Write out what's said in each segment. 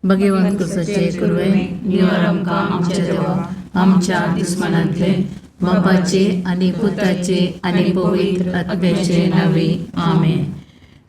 भगवंत सचे कुर्वे निवर आमकां आमच्या देवा आमच्या दुस्मनांतले बापाचे आनी पुताचे आनी पवित्र आत्म्याचे नावे आमेन.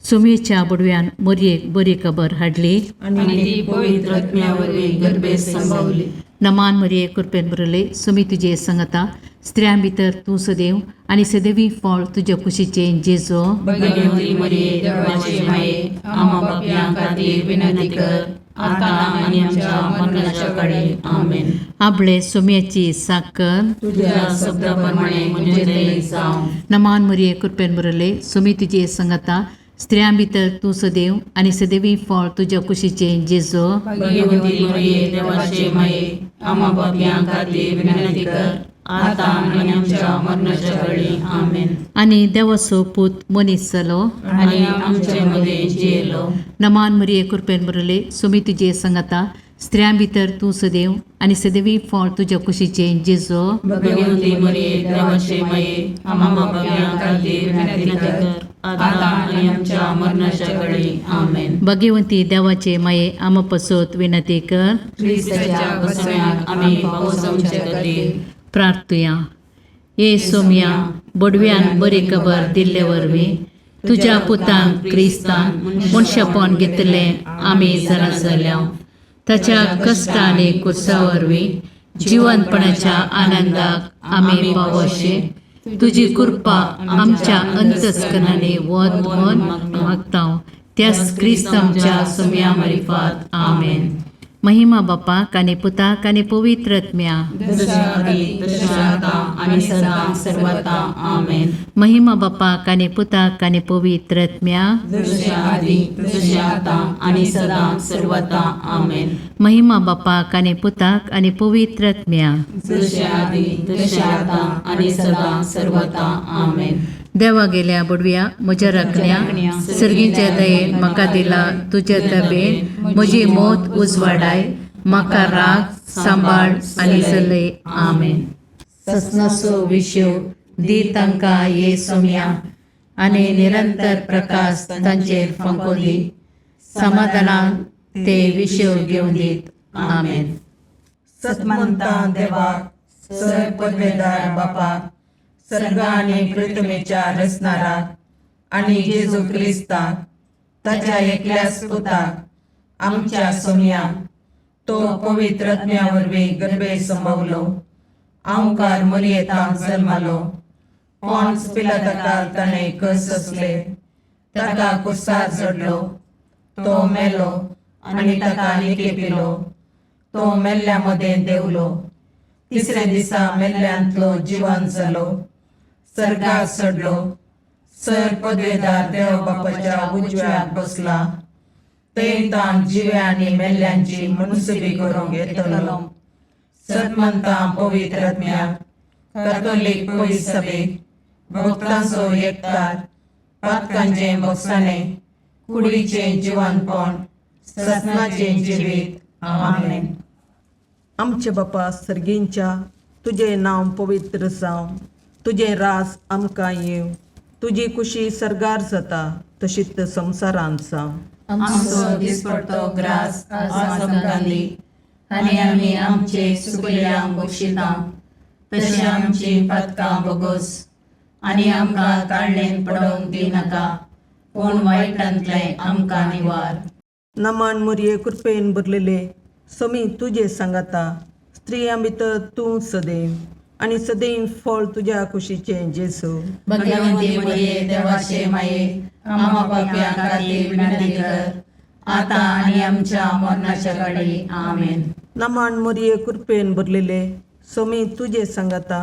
सुमेच्या बुडव्यान मोरयेक बरी खबर हाडली आनी ती पवित्र आत्म्यावरवीं गर्भेत संभवली. नमान मरिये कृपेन बरले सुमी तुजे संगता स्त्रियां भितर तूं सदैव आनी सदैवी फळ तुज्या कुशीचे जेजो. भगवंती मरिये देवाचे माये आम्हा पापयां खातीर विनंती कर आता आनी आमच्या मरणाच्या काळी आमेन. आपले सुम्याची साकर तुझ्या शब्दाप्रमाणे म्हणजे दये जावं. नमान मरिये कृपेन बरले सुमी तुजे संगता स्त्रियां भितर तूं सदैव आनी सदैवी फळ तुज्या कुशीचे जेजो. भगवंती मरिये देवाचे माये आम्हा पापयां खातीर विनंती कर आता आनी आमच्या मरणाच्या काळी आमेन. आनी देवाचो पूत मनीस जालो आनी आमचे मध्ये जियेलो. नमान मरिये कृपेन बरले सुमी तुजे संगता स्त्रियां भितर तूं सदैव आनी सदैवी फळ तुज्या कुशीचे जेजो. भगवंती मरिये देवाचे माये आम्हा पापयां खातीर विनंती कर आता आनी आमच्या मरणाच्या काळी आमेन. भगवंती देवाचे माये आम पसोत विनंती कर. ख्रिस्ताच्या बसण्याक आमी पावस आमचे खातीर प्रार्थुया. ये सोम्या बडव्यान बरी खबर दिल्ले वरवीं तुज्या पुतान क्रिस्तान मनशापण घेतलें आमी जाणा जाल्या. ताच्या कश्ट आनी कुर्सा वरवीं जिवंतपणाच्या आनंदाक आमी पावशे तुजी कृपा आमच्या अंतस्करणाने वत म्हूण मागता. त्याच क्रिस्त आमच्या सोम्या मार्फत आमेन. महिमा बापाक आनी पुताक आनी पवित्र आत्म्या जशा आदी तशा आता आनी सदां सर्वदा आमेन. महिमा बापाक आनी पुताक आनी पवित्र आत्म्या जशा आदी तशा आता आनी सदां सर्वदा आमेन. महिमा बापाक आनी पुताक आनी पवित्र आत्म्या जशा आदी तशा आता आनी सदां सर्वदा आमेन. देवा गेल्या बुडव्या म्हज्या राखण्या सर्गीच्या दयेन म्हाका दिला तुज्या तबेन म्हजी मोत उजवाडाय म्हाका राख सांबाळ आनी चलय आमेन. ससनाचो विशो दी तांकां ये सोम्या आनी निरंतर प्रकाश तांचेर फंकोन दी. समाधानान ते विशो घेवन दीत आमेन. सतमंता देवाक सर पदवेदार बापाक सर्ग आनी पृथ्वीच्या रचणाराक आनी जेजू क्रिस्ताक ताच्या एकल्याच पुताक आमच्या सोम्याक तो पवित्र आत्म्या वरवीं गर्भेत संभवलो. आमकार मरियेंत जल्मालो. पोंच पिलाताका ताणें कस असले. ताका कुर्सार चडलो. तो मेलो आनी ताका निकेपिलो. तो मेल्ल्या मदें देवलो. तिसरे दिसा मेल्ल्यांतलो जिवंत जालो. सर्गाक चडलो. सर पदवेदार देव बापाच्या उजव्याक बसला. थंय ताण जिव्या आनी मेल्ल्यांची मनसुबी करूंक येतलो. सतमंतां पवित्र आत्म्याक कातोलीक पयस सभेक भक्तांचो एकठार पातकांचें बगसाणें कुडीचें जिवंतपण सतनाचें जिवीत आमेन. आमचे बापा सर्गींच्या तुझे नांव पवित्र जावं. तुझे रास आमकां येव. तुजी कुशी सर्गार जाता तशीच संवसारांत जावं. आमचो दिसपडटो ग्रास आज आमकां दी आनी आमी आमचे सुकल्यांक बक्षिता तशें आमची पातकां बोगोस आनी आमकां काळणेन पडोवंक दिनाका पूण वायटांतलें आमकां निवार. नमान मरिये कृपेन भरलेले समी तुजे सांगाता स्त्रियां भितर तूं सदैव आनी सदैव फळ तुज्या कुशीचें जेजू. भगवंती मरिये देवाचे माये आम्हा पापयां खातीर विनंती कर आता आनी आमच्या मरणाच्या काळी आमेन. नमान मरिये कृपेन भरलेले समी तुजे सांगाता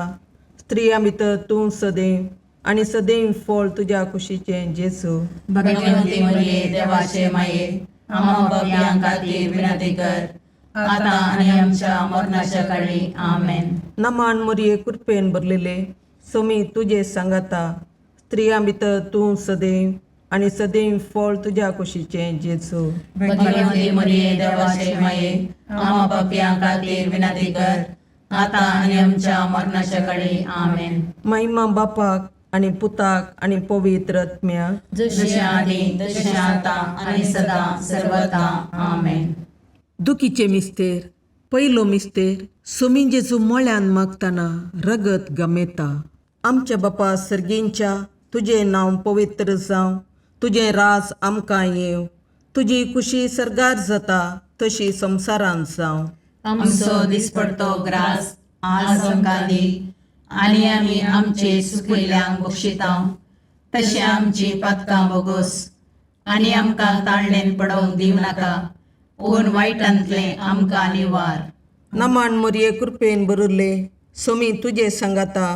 स्त्रियां भितर तूं सदैव आनी सदैव फळ तुज्या कुशीचें जेजू. भगवंती मरिये देवाचे माये आम्हा पापयां खातीर विनंती कर आता आनी आमच्या मरणाच्या काळी आमेन. नमान मरिये कृपेन भरलेले समी तुजे सांगाता स्त्रियां भितर तूं सदैव आनी सदैव फळ तुज्या कुशीचें जेजू. भगवंती मरिये देवाचे माये आम्हा पापयां खातीर विनंती कर आता आनी आमच्या मरणाच्या काळी आमेन. महिमा बापाक आनी पुताक आनी पवित्र आत्म्याक जशें आदी तशें आता आनी सदां सर्वदा आमेन. दुखीचे मिस्तेर पयलो मिस्तेर सोमी जेजू मोळ्यान मागतना रगत गमेता. आमच्या बापा सर्गेंच्या तुझे नांव पवित्र जावं, तुझे राज आमकां येव, तुजी कुशी सरगार जाता तशी संवसारांत जावं. आमचो दिसपडतो ग्रास आज आमकां दी, आनी आमी आमचे सुकिल्ल्यांक बक्षितांव, तशें आमची पातकां बोगोस, आनी आमकां ताळणेन पडोवंक दिव नाका, पूण वायटांतलें आमकां निवार. नमान मोरये कृपेन बरुल्ले सोमी तुजे सांगाता,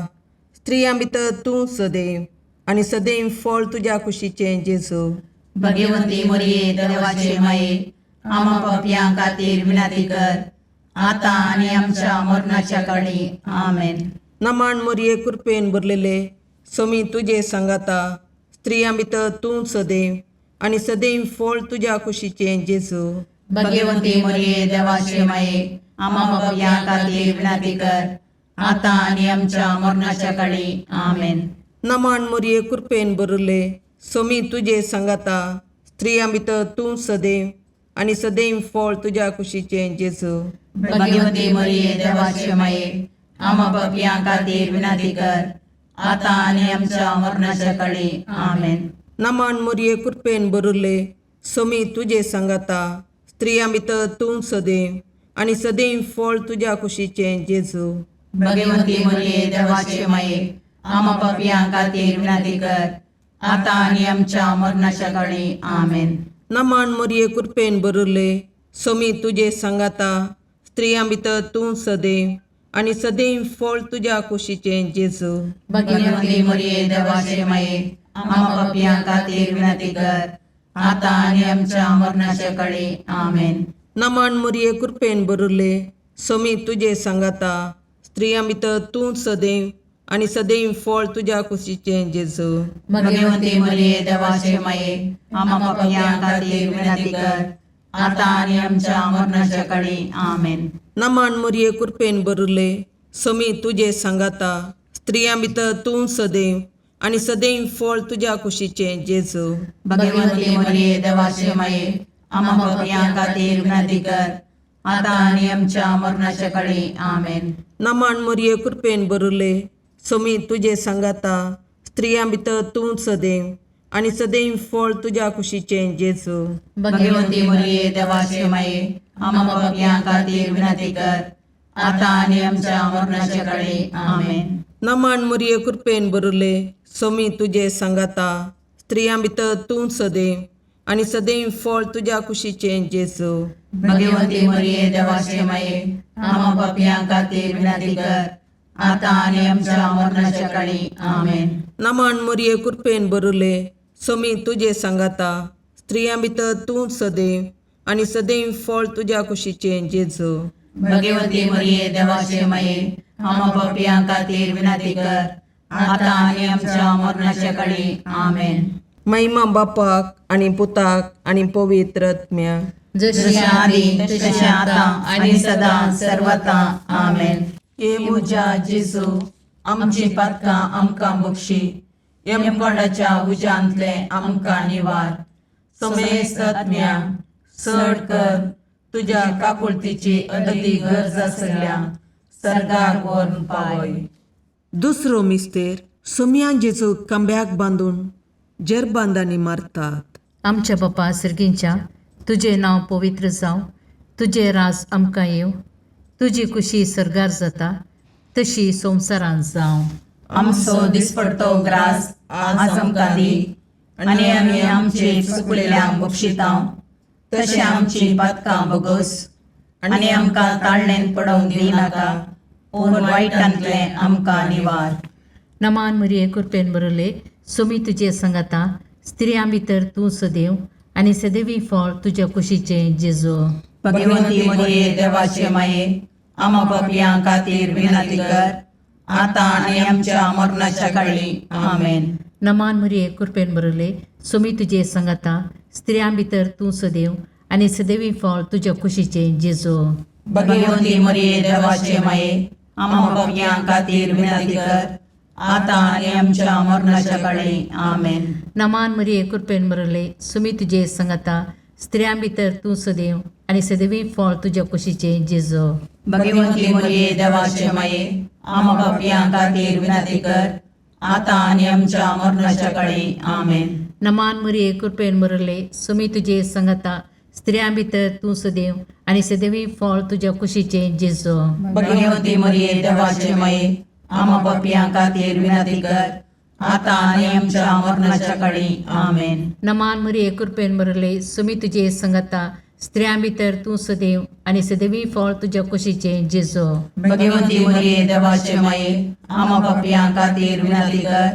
स्त्रियां भितर तूं सदैव आनी सदैव फळ तुज्या कुशीचें जेजू. भगवंती मोरये देवाचे माये, आमा पापयां खातीर विनंती कर, आतां आनी आमच्या मरणाच्या काळी. आमेन. नमान मोरये कृपेन भरलेले सोमी तुजे सांगाता, स्त्रियां भितर तूं सदैव आनी सदैव फळ तुज्या कुशीचें जेजू. भगवंती मोरये देवाचे माये, आमा पापयां खातीर विनंती कर, आतां आनी आमच्या मरणाच्या काळी. आमेन. नमान मोरये कृपेन भरले सोमी तुजे सांगाता, स्त्रियां भितर तूं सदैव आनी सदैव फळ तुज्या कुशीचें जेजू. भगवंती मोरये देवाचे माये, आमा पापयां खातीर विनंती कर, आतां आनी आमच्या मरणाच्या काळी. आमेन. नमान मोरये कृपेन भरले सोमी तुजे सांगाता, स्त्रियां भितर तूं सदैव आनी सदैव फळ तुज्या कुशीचें जेजू. भगवंती मोरये देवाचे माये, आमा पापयां खातीर विनंती कर, आतां आनी आमच्या मरणाच्या काळी. आमेन. नमान मोरये कृपेन भरले सोमी तुजे सांगाता, स्त्रियां भितर तूं सदैव आनी सदैव फळ तुज्या कुशीचें जेजू. भगवंती मोरये देवाचे माये, आमा पापयां खातीर विनंती कर, आतां आनी आमच्या मरणाच्या काळी. आमेन. नमान मोरये कृपेन भरले सोमी तुजे सांगाता, स्त्रियां भितर तूं सदैव आनी सदैव फळ तुज्या कुशीचें जेजू. भगवंती मोरये देवाचे माये, आमा पापयां खातीर विनंती कर, आतां आनी आमच्या मरणाच्या काळी. आमेन. नमान मोरये कृपेन भरले सोमी तुजे सांगाता, स्त्रियां भितर तूं सदैव आनी सदैव फळ तुज्या कुशीचें जेजू. भगवंती मोरये देवाचे माये, आमा पापयां खातीर विनंती कर, आतां आनी आमच्या मरणाच्या काळी. आमेन. नमान मोरये कृपेन भरले सोमी तुजे सांगाता, स्त्रियां भितर तूं सदैव आनी सदैव फळ तुज्या कुशीचें जेजू. भगवंती मोरये देवाचे माये, आमा पापयां खातीर विनंती कर, आतां आनी आमच्या मरणाच्या काळी. आमेन. नमान मोरये कृपेन भरले सोमी तुजे सांगाता, स्त्रियां भितर तूं सदैव आनी सदैव फळ तुज्या कुशीचें जेजू. भगवंती मोरये देवाचे माये, आमा पापयां खातीर विनंती कर, आतां आनी आमच्या मरणाच्या काळी. आमेन. नमान मोरये कृपेन भरले सोमी तुजे सांगाता, स्त्रियां भितर तूं सदैव आनी सदैव फळ तुज्या कुशीचें जेजू. भगवंती मोरये देवाचे माये, आमा पापयां खातीर विनंती कर, आतां आनी आमच्या मरणाच्या काळी. आमेन. महिमा बापाक आनी पुताक आनी पवित्र आत्म्याक, जशें आदी तशें आतां आनी सदां सर्वता. आमेन. हे म्हज्या जेजू, आमची पातकां आमकां बक्षी, यमकोंडाच्या उज्यांतले आमकां निवार. समेस्त आत्म्याक चड कर, तुज्या काकुळतीची अदी गरज आसल्यान सर्गाक व्हरून पावय. दुसरो मिस्तेर सोमयान जेजू कांब्याक बांदून जरबांदांनी मारतात. आमच्या बापा सर्गींच्या तुझे नांव पवित्र जावं, तुझे राज आमकां येव, तुजी कुशी सरगार जाता तशी संवसारांत जावं. आमचो दिसपडतो ग्रास आज आमकां दी, आनी आमी आमचे चुकलेल्यांक बक्षितांव, तशें आमची पातकां बोगोस, आनी आमकां ताळणेन पडोवंक दी नाका, पूण वायटांतलें आमकां निवार. नमान मोरये कृपेन भरले सोमी तुजे सांगाता, स्त्रियां भितर तूं सदैव आनी सदैवी फळ तुज्या कुशीचें जेजू. भगवंती मोरये देवाचे माये, आमा पापयां खातीर विनंती कर, आतां आनी आमच्या मरणाच्या काळी. आमेन. नमान मोरये कृपेन भरले सोमी तुजे सांगाता, स्त्रियां भितर तूं सदैव आनी सदैवी फळ तुज्या कुशीचें जेजू. भगवंती मोरये देवाचे माये, आमा पापयां खातीर विनंती कर, आतां आनी आमच्या मरणाच्या काळी. आमेन. नमान मोरये कृपेन भरले सोमी तुजे सांगाता, स्त्रियां भितर तूं सदैव आनी सदैवी फळ तुज्या कुशीचें जेजू. भगवंती मरिये देवाचे माये आम पापियां खातीर विनंती कर आता आनी आमच्या मरणाच्या काळी आमेन. नमान मरिये कृपेन बरले सुमी तुजे संगता स्त्रियां भितर तूं सदैव आनी सदैवी फळ तुज्या कुशीचें जेजू. भगवंती मरिये देवाचे माये आम पापियां खातीर विनंती कर आता आनी आमच्या मरणाच्या काळी आमेन. नमान मरिये कृपेन बरले सुमी तुजे संगता स्त्रियां भितर तूं सदैव आनी सदैवी फळ तुज्या कुशीचें जेजू. भगवंती मरिये देवाचे माये आम पापियां खातीर विनंती कर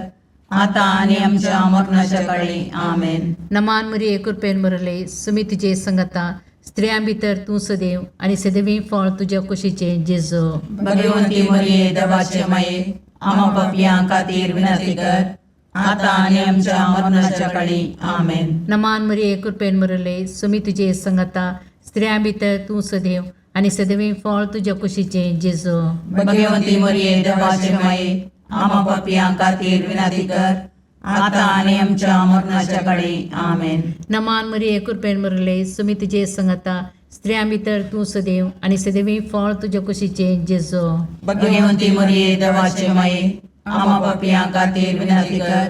आता आनी आमच्या मरणाच्या काळी आमेन. नमान मरिये कृपेन बरले सुमी तुजे संगता स्त्रियां भितर तूं सदैव आनी सदैवी फळ तुज्या कुशीचें जेजू. भगवंती मरिये देवाचे माये आम पापियां खातीर विनंती कर आता आनी आमच्या मरणाच्या काळी आमेन. नमान मरिये कृपेन बरले सुमी तुजे संगता स्त्रियां भितर तूं सदैव आनी सदैवी फळ तुज्या कुशीचें जेजू. भगवंती मरिये देवाचे माये आम पापियां खातीर विनंती कर आता आनी आमच्या मरणाच्या काळी आमेन. नमान मरिये कृपेन बरले सुमी तुजे संगता स्त्रियां भितर तूं सदैव आनी सदैवी फळ तुज्या कुशीचें जेजू. भगवंती मरिये देवाचे माये आम पापियां खातीर विनंती कर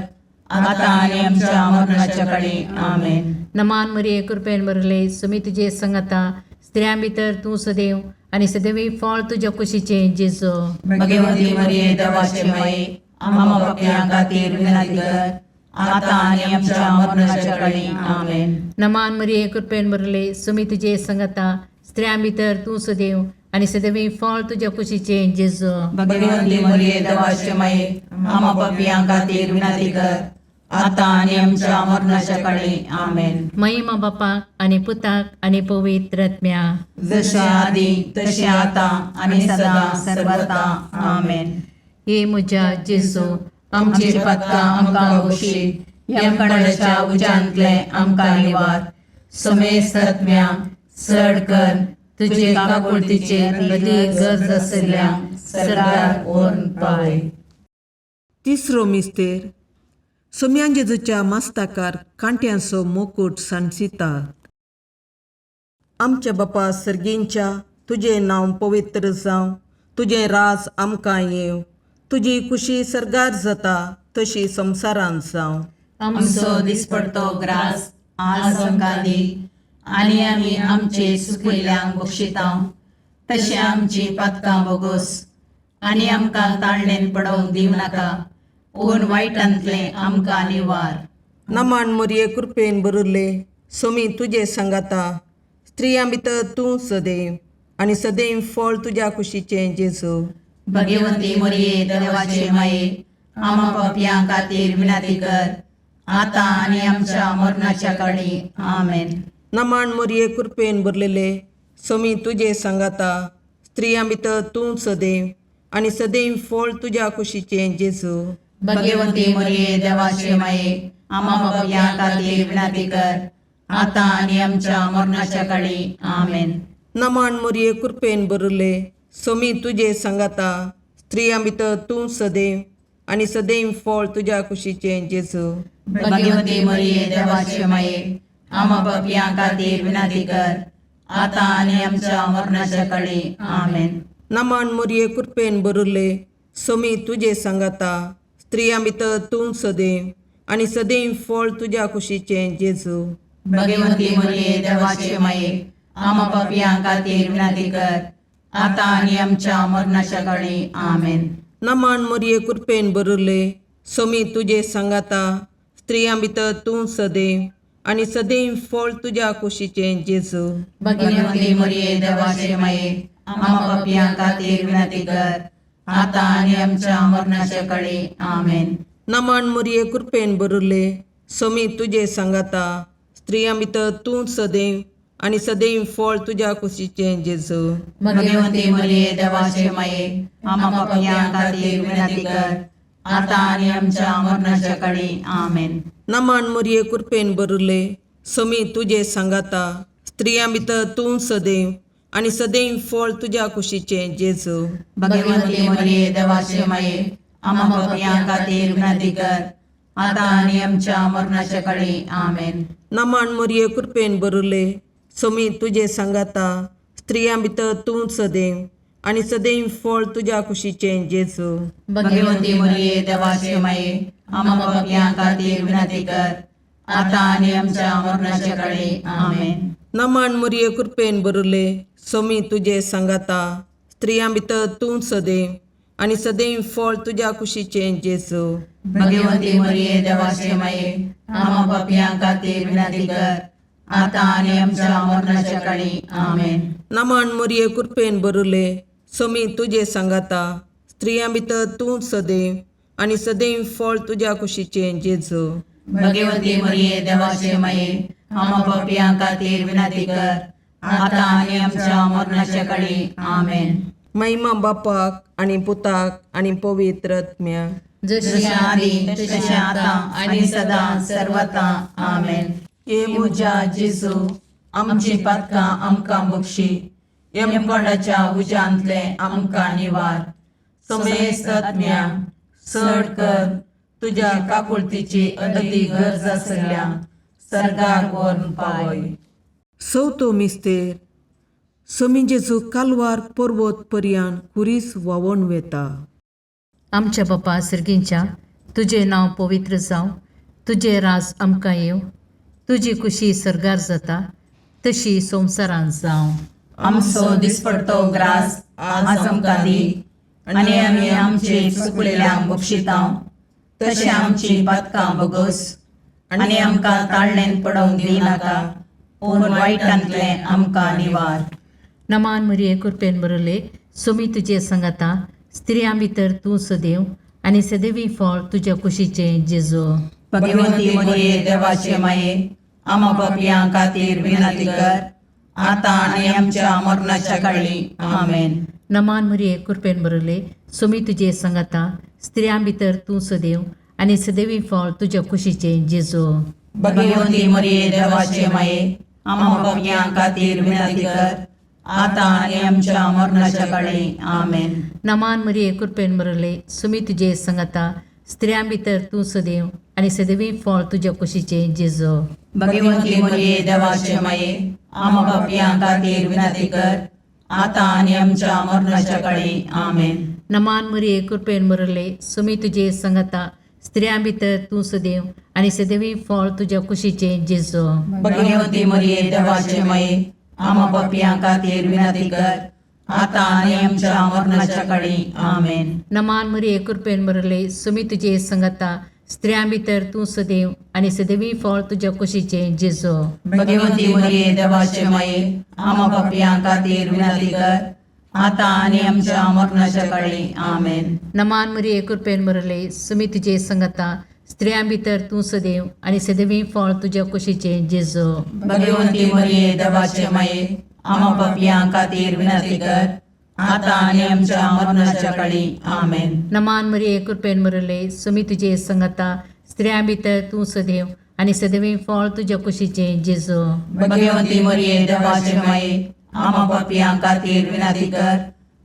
आता आनी आमच्या मरणाच्या काळी आमेन. नमान मरिये कृपेन बरले सुमी तुजे संगता स्त्रियां भितर तूं सदैव आनी सदैवी फळ तुज्या कुशीचें जेजू. भगवंती मरिये देवाचे माये आम पापियां खातीर विनंती कर आता आनी आमच्या मरणाच्या काळी आमेन. नमान मरिये कृपेन बरले सुमी तुजे संगता स्त्रियां भितर तूं सदैव आनी सदैवी फळ तुज्या कुशीचें जेजू. भगवंती मरिये देवाचे माये आम पापियां खातीर विनंती कर आता आनी आमच्या मरणाच्या काळी आमेन. महिमा बापाक आनी पुताक आनी पवित्र आत्म्या जशे आदी तशे आता आनी सदा सर्वदा आमेन. हे म्हज्या जेजू आमची पदकां आमकां बक्षी यमकणाच्या उज्यांतले आमकां निवार. समेस्त आत्म्या चड कर तुजे काकुळतीचेर कधी गरज आशिल्ल्यांक सरकार व्हरून पावय. तिसरो मिस्तेर सोम्यान जेजूच्या मस्तकार कांट्यांचो मुकुट सांसितात. आमच्या बापा सर्गींच्या तुजें नांव पवित्र जावं, तुजें राज आमकां येव, तुजी कुशी सरगार जाता तशी संवसारांत जावं. आमचो दिसपडतो ग्रास आज आमकां दी आनी आमी आमचे सुकयल्यांक बक्षितांव. तशें आमची पदकां बोगोस आनी आमकां ताळणेन पडोवंक दिवं नाका पूण वायटांतले आमकां निवार. नमान मरिये कृपेन बरले सोमी तुजे सांगाता स्त्रियां भितर तूं सदैव आनी सदैव फळ तुज्या कुशीचें जेजू. भगवंती मरिये देवाचे माये आम पापियां खातीर विनंती कर आता आनी आमच्या मरणाच्या काळी आमेन. नमान मरिये कृपेन बरलेले सोमी तुजे सांगाता स्त्रियां भितर तूं सदैव आनी सदैव फळ तुज्या कुशीचें जेजू. भगवंती मरिये देवाचे माये आम पापियां खातीर विनंती कर आता आनी आमच्या मरणाच्या काळी आमेन. नमान मरिये कृपेन बरले सोमी तुजे सांगाता स्त्रियां भितर तूं सदैव आनी सदैव फळ तुज्या कुशीचें जेजू. भगवंती मरिये देवाचे माये आम पापियां खातीर विनंती कर आता आनी आमच्या मरणाच्या काळी आमेन. नमान मरिये कृपेन बरले सोमी तुजे सांगाता स्त्रियां भितर तूं सदैव आनी सदैव फळ तुज्या कुशीचें जेजू. भगवंती मरिये देवाचे माये आम पापियां खातीर विनंती कर आता आनी आमच्या मरणाच्या काळी आमेन. नमान मरिये कृपेन बरले सोमी तुजे सांगाता स्त्रियां भितर तूं सदैव आनी सदैव फळ तुज्या कुशीचें जेजू. भगवंती मरिये देवाचे माये आम पापियां खातीर विनंती कर आता आनी आमच्या मरणाच्या काळी आमेन. नमान मरिये कृपेन बरले सोमी तुजे सांगाता स्त्रियां भितर तूं सदैव आनी सदैव फळ तुज्या कुशीचें जेजू. भगवंती मरिये देवाचे माये आम पापियां खातीर विनंती कर आता आनी आमच्या मरणाच्या काळी आमेन. नमान मरिये कृपेन बरले सोमी तुजे सांगाता स्त्रियां भितर तूं सदैव आनी सदैव फळ तुज्या कुशीचें जेजू. भगवंती मरिये देवाचे माये आम पापियां खातीर विनंती कर आता आणि आमच्या मरणाच्या काळी आमेन. नमान मोरये कृपेन बरुले सोमी तुझे सांगाता स्त्रियां भितर तूं सदैव आणि सदैव फळ तुझ्या कुशीचे जेजू. भगवंती मरिये देवाचे माये, आम्हा पापियां खातीर विनंती कर, आता आणि आमच्या मरणाच्या काळी आमेन. नमान मोरये कृपेन बरुले सोमी तुझे सांगाता स्त्रियां भितर तूं सदैव आणि सदैव फळ तुझ्या कुशीचे जेजू. भगवंती मरिये देवाचे माये, आम्हा पापियां खातीर विनंती कर, आता आणि आमच्या मरणाच्या काळी आमेन. नमान मोरये कृपेन बरुले सोमी तुझे सांगाता स्त्रियां भितर तूं सदैव आणि सदैव फळ तुझ्या कुशीचे जेजू. भगवंती मरिये देवाचे माये, आम्हा पापियां खातीर विनंती कर, आता आणि आमच्या मरणाच्या काळी आमेन. महिमा बापाक आणि पुताक आणि पवित्र आत्म्या. जशी आधी तशी आता आणि सदा सर्वता आमेन. ये मुजा जेजू आमची पातकां आमकां बक्षी, यमकोंडाच्या उज्यांतले आमकां निवार. समेस्त आत्म्या चड कर तुझ्या काकुळतीची अदी गरज आसल्या सर्गाक व्हरून पावय. सवतो मिस्तेर सोमी जेजू कालवार पर्वत पर्यान कुरीस वावण वेता. आमच्या बापा सर्गींच्या तुझे नाव पवित्र जावं, तुझे राज आमकां येव, तुजी कुशी सरगार जाता तशी संवसारांत जावं. आमचो दिसपडतो ग्रास आज आमकां दी, आनी आमी आमचे चुकलेल्यांक बक्षितांव, तशें आमची पातकां बोगोस आनी आमकां ताळणेन पडोवंक दिनाका, पूण वायटांतले आमकां निवार. नमान मरिये कृपेन बरले सोमी तुजे सांगाता स्त्रियां भितर तूं सदैव आणि सदैवी फळ तुझ्या कुशीचे जेजू. भगवंती मरिये देवाचे माये, आम्हा पापियां खातीर विनंती कर, आता आनी आमच्या मरणाच्या काळी आमेन. नमान मरिये कृपेन बरले सोमी तुजे सांगाता स्त्रियां भितर तूं सदैव आणि सदैवी फळ तुझ्या कुशीचे जेजू. भगवंती मरिये देवाचे माये, आम्हा पापियां खातीर विनंती कर, आता आनी आमच्या मरणाच्या काळी आमेन. नमान मरिये कृपेन बरले सोमी तुजे सांगाता स्त्रियां भितर तूं सदैव आणि सदैवी फळ तुझ्या कुशीचे जेजू. भगवंती मरिये देवाचे माये, आम्हा पापियां खातीर विनंती कर, आता आनी आमच्या मरणाच्या काळी आमेन. नमान मरिये कृपेन बरले सोमी तुजे सांगाता स्त्रियां भितर तूं सदैव आणि सदैवी फळ तुझ्या कुशीचे जेजू. भगवंती मरिये देवाचे माये, आम्हा पापियां खातीर विनंती कर, आता आनी आमच्या मरणाच्या काळी आमेन. नमान मरिये कृपेन बरले सोमी तुजे सांगाता स्त्रियां भितर तूं सदैव आणि सदैवी फळ तुझ्या कुशीचे जेजू. भगवंती मरिये देवाचे माये, आम्हा पापियां खातीर विनंती कर, आता आनी आमच्या मरणाच्या काळी आमेन. नमान मरिये कृपेन बरले सोमी तुजे सांगाता स्त्रियां भितर तूं सदैव आणि सदैवी फळ तुझ्या कुशीचे जेजू. भगवंती मरिये देवाचे माये, आम्हा पापियां खातीर विनंती कर, आता आनी आमच्या मरणाच्या काळी आमेन. नमान मरिये कृपेन बरले सोमी तुजे सांगाता स्त्रियां भितर तूं सदैव आणि सदैवी फळ तुझ्या कुशीचे जेजू. भगवंती मरिये देवाचे माये, आम्हा पापियां खातीर विनंती कर,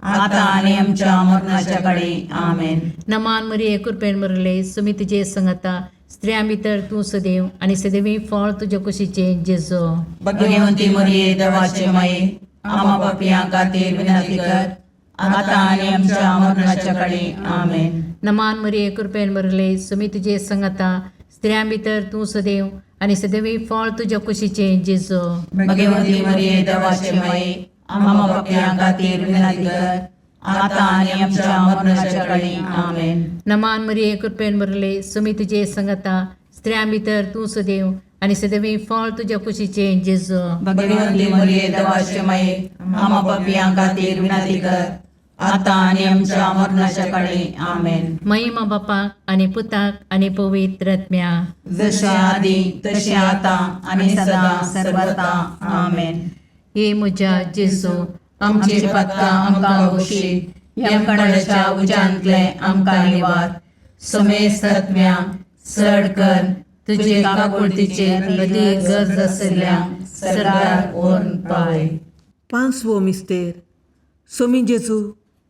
आता आनी आमच्या मरणाच्या काळी आमेन. नमान मरिये कृपेन बरले सोमी तुजे सांगाता स्त्रियां भितर तूं सदैव आणि सदैवी फळ तुझ्या कुशीचे जेजू. भगवंती मरिये देवाचे माये, आम्हा पापियां खातीर विनंती कर, आता आनी आमच्या मरणाच्या काळी आमेन. नमान मरिये कृपेन बरले सोमी तुजे सांगाता स्त्रियां भितर तूं सदैव आणि सदैवी फळ तुझ्या कुशीचे जेजू. भगवंती मरिये देवाचे माये, आम्हा पापियां खातीर विनंती कर, आता आनी आमच्या मरणाच्या काळी आमेन. नमान मरिये कृपेन बरले सोमी तुजे सांगाता स्त्रियां भितर तूं सदैव आणि सदैवी फळ तुझ्या कुशीचे जेजू. भगवंती मरिये देवाचे माये, आम्हा पापियां खातीर विनंती कर, आता आनी आमच्या मरणाच्या काळी आमेन. महिमा बापाक आणि पुताक आणि पवित्र आत्म्या. जशे आधी तशे आता आणि सदा सर्वता आमेन. हे म्हज्या जेजू आमची पातकां आमकां बक्षी, यमकणाच्या उज्यांतले आमकां निवार. समेस्त आत्म्या चड कर तुजे काकुळतीचे अदी गरज आसल्यांक सरकार व्हरून पावय. पांचवो मिस्तेर सोमी जेजू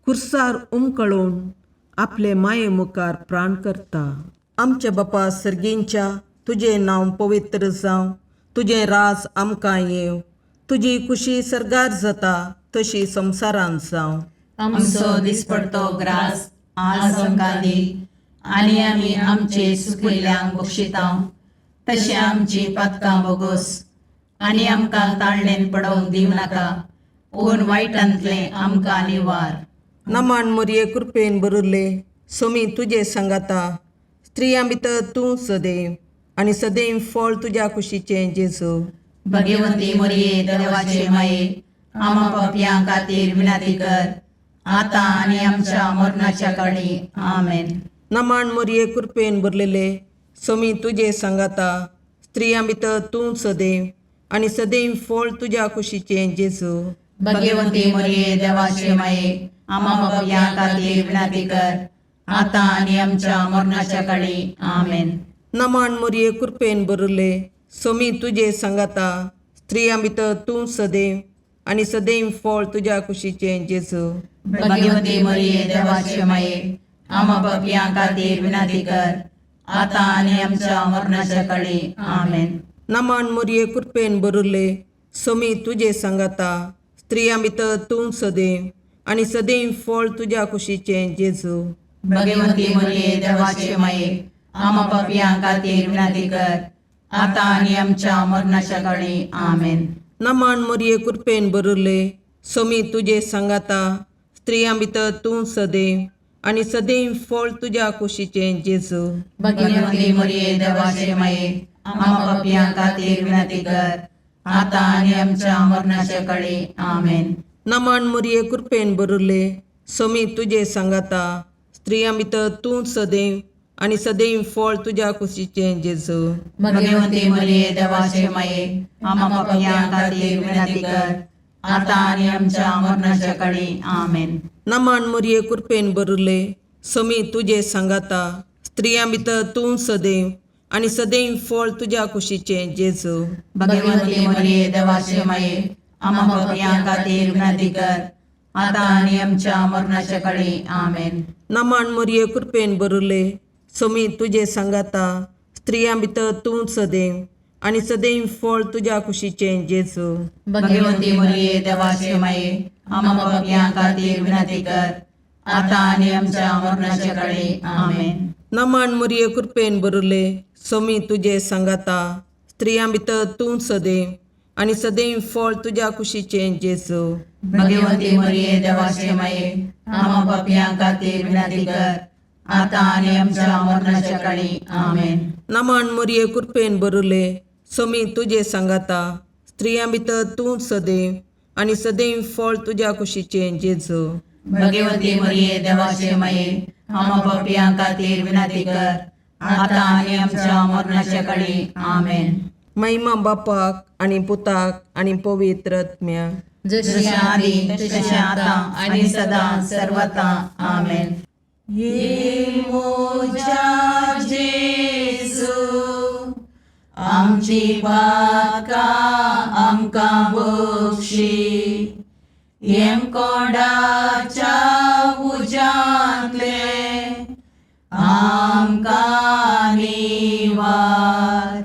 खुर्सार उमकळून आपले माये मुखार प्राण करता. आमच्या बापा सर्गींच्या तुझे नांव पवित्र जावं, तुझे राज आमकां येव, तुजी कुशी सरगार जाता तशी संवसारांत जावं. आमचो दिसपडतो ग्रास आज आमकां दी, आनी आमी आमचे सुकिल्ल्यांक बक्षितांव, तशें आमची पातकां बोगोस, आनी आमकां ताळणेन पडोवंक दिव नाका, पूण वायटांतलें आमकां निवार. नमान मोरये कृपेन बरुल्ले, सोमी तुजे सांगाता, स्त्रियां भितर तूं सदैव, आनी सदैव फळ तुज्या कुशीचें जेजू. भगवंती मोरये देवाचे माये, आमा पापयां खातीर विनंती कर, आतां आनी आमच्या मरणाच्या काळी. आमेन. नमान मोरये कृपेन भरलेले, सोमी तुजे सांगाता, स्त्रियां भितर तूं सदैव, आनी सदैव फळ तुज्या कुशीचें जेजू. भगवंती मोरये देवाचे माये, आमा पापयां खातीर विनंती कर, आतां आनी आमच्या मरणाच्या काळी. आमेन. नमान मोरये कृपेन भरले, सोमी तुजे सांगाता, स्त्रियां भितर तूं सदैव, आनी सदैव फळ तुज्या कुशीचें जेजू. भगवंती मोरये देवाचे माये, आमा पापयां खातीर विनंती कर, आतां आनी आमच्या मरणाच्या काळी. आमेन. नमान मोरये कृपेन भरले, सोमी तुजे सांगाता, स्त्रियां भितर तूं सदैव, आनी सदैव फळ तुज्या कुशीचें जेजू. भगवंती मोरये देवाचे माये, आमा पापयां खातीर विनंती कर, आतां आनी आमच्या मरणाच्या काळी. आमेन. नमान मोरये कृपेन भरले, सोमी तुजे सांगाता, स्त्रियां भितर तूं सदैव, आनी सदैव फळ तुज्या कुशीचें जेजू. भगवंती मोरये देवाचे माये, आमा पापयां खातीर विनंती कर, आतां आनी आमच्या मरणाच्या काळी. आमेन. नमान मोरये कृपेन भरले, सोमी तुजे सांगाता, स्त्रियां भितर तूं सदैव, आनी सदैव फळ तुज्या कुशीचें जेजू. भगवंती मोरये देवाचे माये, आमा पापयां खातीर विनंती कर, आतां आनी आमच्या मरणाच्या काळी. आमेन. नमान मोरये कृपेन भरले, सोमी तुजे सांगाता, स्त्रियां भितर तूं सदैव, आनी सदैव फळ तुज्या कुशीचें जेजू. भगवंती मोरये देवाचे माये, आमा पापयां खातीर विनंती कर, आतां आनी आमच्या मरणाच्या काळी. आमेन. नमान मोरये कृपेन भरले, सोमी तुजे सांगाता, स्त्रियां भितर तूं सदैव, आनी सदैव फळ तुज्या कुशीचें जेजू. भगवंती मोरये देवाचे माये, आमा पापयां खातीर विनंती कर, आतां आनी आमच्या मरणाच्या काळी. आमेन. नमान मोरये कृपेन भरले, सोमी तुजे सांगाता, स्त्रियां भितर तूं सदैव, आनी सदैव फळ तुज्या कुशीचें जेजू. भगवंती मोरये देवाचे माये, आमा पापयां खातीर विनंती कर, आतां आनी आमच्या मरणाच्या काळी. आमेन. नमान मोरये कृपेन भरले, सोमी तुजे सांगाता, स्त्रियां भितर तूं सदैव, आनी सदैव फळ तुज्या कुशीचें जेजू. भगवंती मोरये देवाचे माये, आमा पापयां खातीर विनंती कर, आतां आनी आमच्या मरणाच्या काळी. आमेन. महिमा बापाक आनी पुताक आनी पवित्र आत्म्याक, जशें आदी तशें आतां आनी सदां सर्वता. आमेन. ये मोजा जेजू, आमची पातकां आमकां बक्षी, येम कोडाच्या उजांतले आमकां निवार.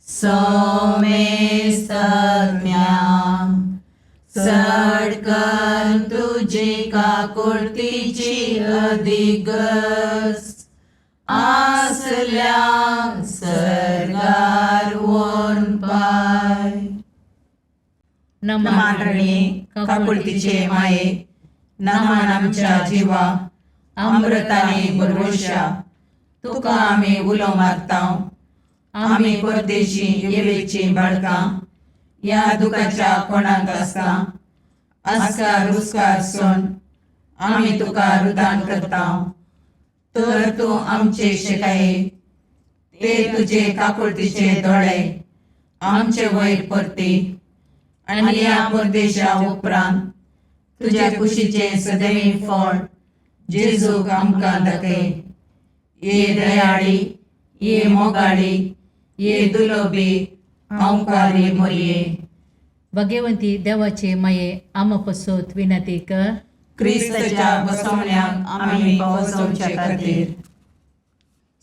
सोमेस्त सडकन तुजी काकुळतीची अधिगस, आसल्या सरगार वोन पाय. नमान रणे काकुळतीचे माये, नमान आमच्या जिवा, अमृताने भरवशा, तुका आमी उलो मारतांव. आमी परदेशी येवेची बाळकां, या दुखाच्या कोणाक आसता, आस्कार उस्कार सोन आमी तुका रुदान करतांव. तर तूं आमचे शिकाये, ते तुजे काकुळतीचे दोळे आमचे वयर परती, आनी या परदेशा उपरांत तुज्या कुशीचे सदैव फळ जेजूक आमकां दाखय. ये दयाळी, ये मोगाळी, ये दुलोबी, अवकारी मोरये. भगवंती देवाचे माये, आमा पसोत विनंती कर. क्रिस्ताच्या बसवण्याक आमी पावसोवचे खातीर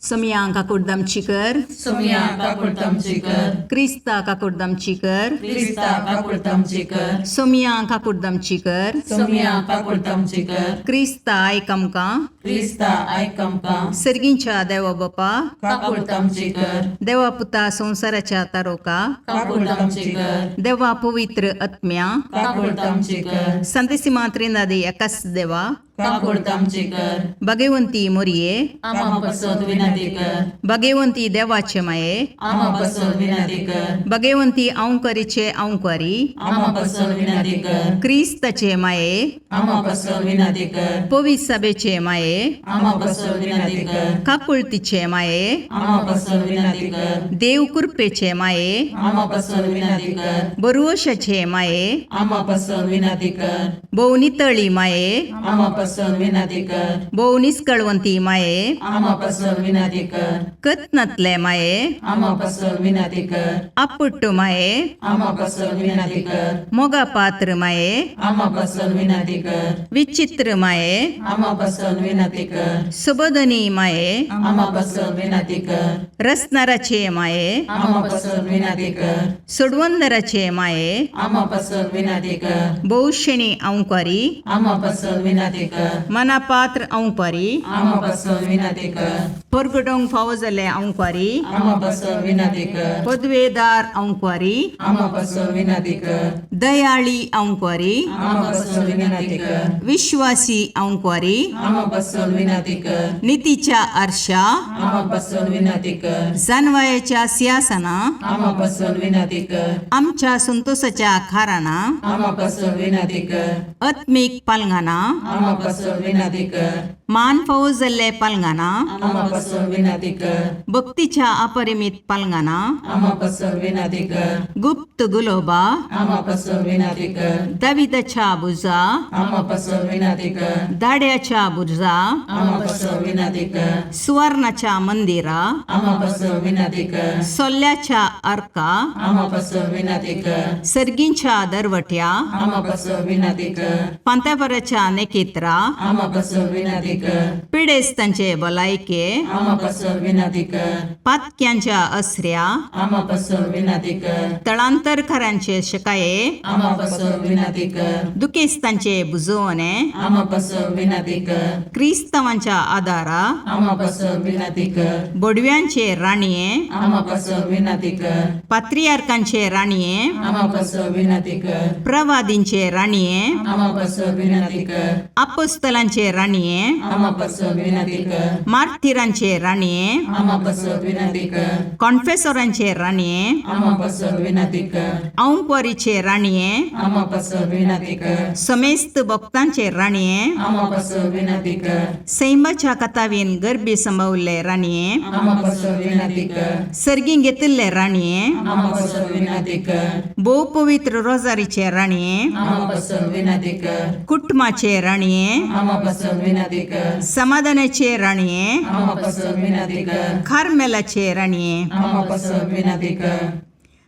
सोमिया काकुर्दमचीकर, सोमिया काकुर्दमचीकर, क्रिस्ता काकुर्दमचीकर, क्रिस्ता काकुर्दमचीकर, सोमिया काकुर्दमचीकर, सोमिया काकुर्दमचीकर, क्रिस्ता आयकमका, क्रिस्ता आयकमका, सर्गींच्या देवा बापा, काकुर्दमचीकर, देवा पुता संसाराच्या तारोका, काकुर्दमचीकर, देवा पवित्र आत्म्या, काकुर्दमचीकर, संतसिमा त्रिनादी एकाच देवा, काकुर्दमचीकर, भगवंती मोरये, आमा पसोद विनंती कर, भगवंती देवाचे माये, आमा पसोद विनंती कर, भगवंती औंकरीचे औंकारी, आमा पसोद विनंती कर, क्रिस्ताचे माये, आमा पसोद विनंती कर, पवित्र सभेचे माये, आमा पसोद विनंती कर, काकुळतीचे माये, आमा पसोद विनंती कर, देव कृपेचे माये, आमा पसोद विनंती कर, बरुवशाचे माये, आमा पसोद विनंती कर, भोवनितळी माये, आमा पसोद विनंती कर, भोवनिस्कळवंती माये, आमा पसोद विनंती कर, कतनातले माये, आमा पसोद विनंती कर, अपुट्टू माये, आमा पसोद विनंती कर, मोगा पात्र माये, आमा पसोद विनंती कर, विचित्र माये, आमा पसोद विनंती कर, सुबोधनी माये, आमा पसोद विनंती कर, रसनाराचे माये, आमा पसोद विनंती कर, सुडवंदराचे माये, आमा पसोद विनंती कर, बहुशणी औंकारी, आमा पसोद विनंती कर, मनापात्र औंकारी, आमा पसोद विनंती कर, परगडोंग फावो जाल्ले औंकारी, आमा पसोद विनंती कर, पदवेदार औंकारी, आमा पसोद विनंती कर, दयाळी औंकारी, आमा पसोद विनंती कर, विश्वासी औंकारी, आमा पसोद विनंती कर, नीतीच्या आरशा, आमा पसोद विनंती कर, जानवायाच्या सिंहासना, आमा पसोद विनंती कर, आमच्या संतोषाच्या खाराना, आमा पसोद विनंती कर, आत्मिक पालंगाना, आमा पसोद विनंती कर, मान फावो जाल्ले पालंगाना, आमा पसोद विनंती कर, भक्तीच्या अपरिमित पालंगाना, आमा पसोद विनंती कर, गुप्त गुलोबा, आमा पसोद विनंती कर, दाविदाच्या बुजा, आमा पसोद विनंती कर, दाड्याच्या बुजा, आमा पसोद विनंती कर, सुवर्णाच्या मंदिरा, आमा पसोद विनंती कर, सोल्ल्याच्या अर्का, आमा पसोद विनंती कर, सर्गींच्या दरवट्या, आमा पसोद विनंती कर, पांत्यापराच्या नेकेत्रा, आमा पसोद विनंती कर, पिडेस्तांचे भलायके, आमा पसोद विनंती कर, पातक्यांच्या अस्र्या, आमा पसोद विनंती कर, तळांतरकारांचे शकाये, आमा पसोद विनंती कर, दुखेस्तांचे बुजवणे, आमा पसोद विनंती कर, क्रिस्तवांच्या आदारा, आमा पसोद विनंती कर, बोडव्यांचे राणीये, आमा पसोद विनंती कर, पात्रियार्कांचे राणीये, आमा पसोद विनंती कर, प्रवादींचे राणीये, आमा पसोद विनंती कर, अपोस्तलांचे राणीये, आमा पसोद विनंती कर, मार्थिरांचे राणीये, आमा पसोद विनंती कर, कॉन्फेसोरांचे राणीये, आमा पसोद विनंती कर, औंकवारीचे राणीये, आमा पसोद विनंती कर, समेस्त भक्तांचे राणीये, आमा पसोद विनंती कर, सैमाच्या कथावीन गर्भी संभवले राणीये, आमा पसोद विनंती कर, सर्गीं घेतिल्ले राणीये, आमा पसोद विनंती कर, भोव पवित्र रोजारीचे राणीये, आमा पसोद विनंती कर, कुटुंबाचे राणीये, आमा पसोद विनंती कर, समाधानाचे राणीये, आमा पसोद विनंती कर, खारमेलाचे राणीये, आमा पसोद विनंती कर,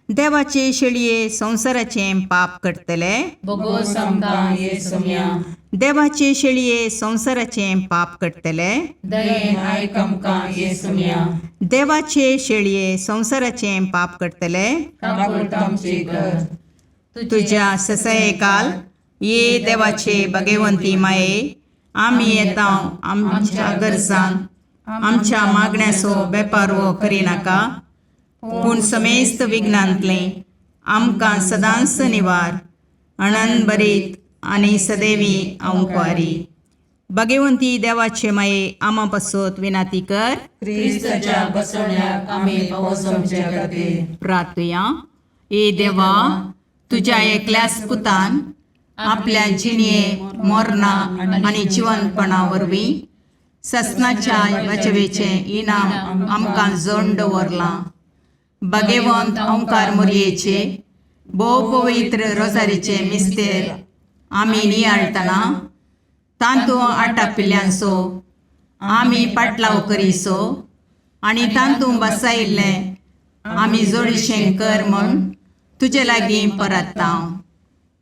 देवाचे शेळये संसाराचे पाप करतले, बोगोस आमकां येसुम्या, देवाचे शेळये संसाराचे पाप करतले, दयेन आयक आमकां येसुम्या, देवाचे शेळये संसाराचे पाप करतले, काकुळतामची कर, तुझ्या ससये काल ये देवाचे भगवंती माये, आम्ही येता आमच्या गरजांक आमच्या मागण्याचो बेपारवो करिनाका, पूण समेस्त विघ्नांतले आमकां सदांच निवार, आनंद बरीत आनी सदैवी औंकवारी. भगवंती देवाचे माये आमा पासत विनाती कर. क्रिस्ताच्या बसवण्याक आमी पावसोमचे खातीर प्रार्थया. ए देवा, तुझ्या एकल्याच पुतान आपल्या जिणये मोरणा आनी जिवंतपणा वरवीं ससनाच्या वाचवेचे इनाम आमकां जोडून दवरलां. भगवंत ओंकार मोरयेचे भोव पवित्र रोजारीचे मिस्तेर आमी नियाळतना तांतूं आटापिल्ल्यांचो आमी पाटलाव करिसो आनी तांतूं बसायिल्लें आमी जोडीशें कर म्हूण तुजे लागीं परतता.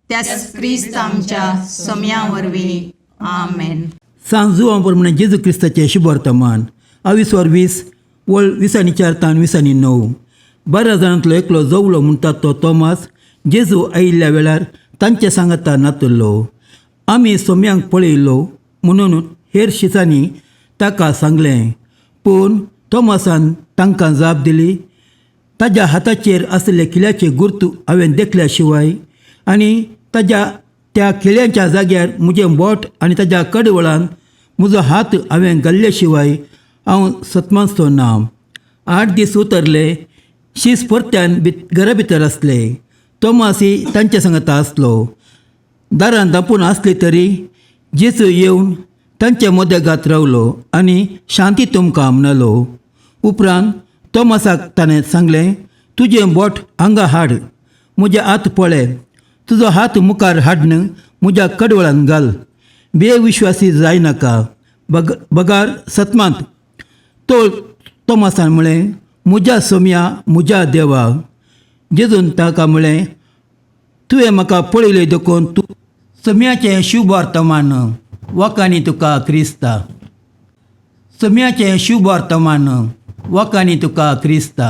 त्याच क्रिस्त आमच्या सोम्या वरवीं. आमेन. सांजू प्रमाणे जेजू क्रिस्ताचे शुभ वर्तमान 22/20 वळ 20:4-20:9. 12 जाणांतलो एकलो जवलो म्हणटा तो तोमास जेजू आयिल्ल्या वेळार तांचे सांगाता नातल्लो. आमी सोम्यांक पळयलो म्हणून हेर शिसांनी ताका सांगलें. पूण तोमासान तांकां जाप दिली, ताज्या हाताचेर आसले खिळ्याचे गुर्तू हांवें देखल्या शिवाय आनी ताज्या त्या खिळ्यांच्या जाग्यार म्हजें बोट आनी ताज्या कडवळान म्हजो हात हांवें घाल्ले शिवाय हांव सतमासचो ना. 8 दीस उतरले. शीस परत्यान घरा भितर आसले. तोमासी तांचे सांगाता आसलो. दारां धांपून आसली तरी जेजू येवन तांच्या मदेगात रावलो आनी शांती तुमकां म्हणलो. उपरांत तोमासाक ताणें सांगलें, तुजें बोट हांगा हाड, म्हजे हात पळय, तुजो हात मुखार हाडन म्हज्या कडवळान घाल. बेविश्वासी जायनाका. बगार सतमांत. तोमासान म्हळें, म्हज्या सोम्या, म्हज्या देवा. जेजून ताका म्हळें, तुवें म्हाका पळयलें देखून तूं सोम्याचें शुभ वर्तमान वकानी तुका क्रिस्ता. सोम्याचें शुभ वर्तमान वकानी तुका क्रिस्ता.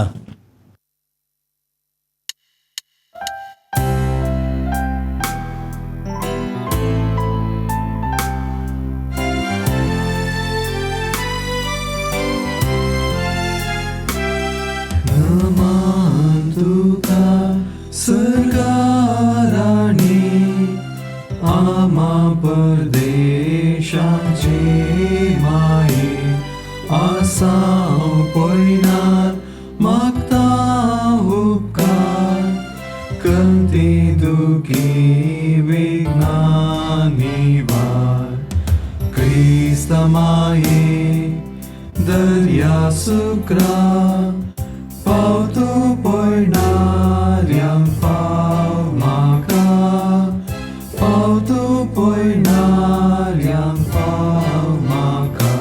नमन तुका सर्गाराणी आमा परदेशाचे माये आसां पयनार मागता उपकार कंती दुखी वेगनानी वार क्रिस्त माये दर्या सुक्रा पावतो पयणाऱ्यांक पाव म्हाका पावतो पयणाऱ्यांक पाव म्हाका.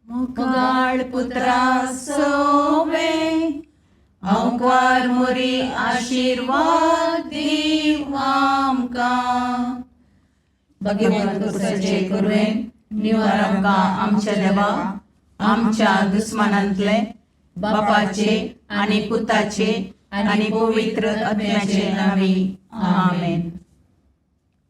मुगाळ पुत्रा सोवे अवकार मोरी आशीर्वाद दीव आमकां. भगवंत पुरुषाचे करुवेन निवार आमकां आमच्या देवा आमच्या दुस्मानांतले बापाचे आनी पुताचे आनी पवित्र आत्म्याचे नांवी. आमेन.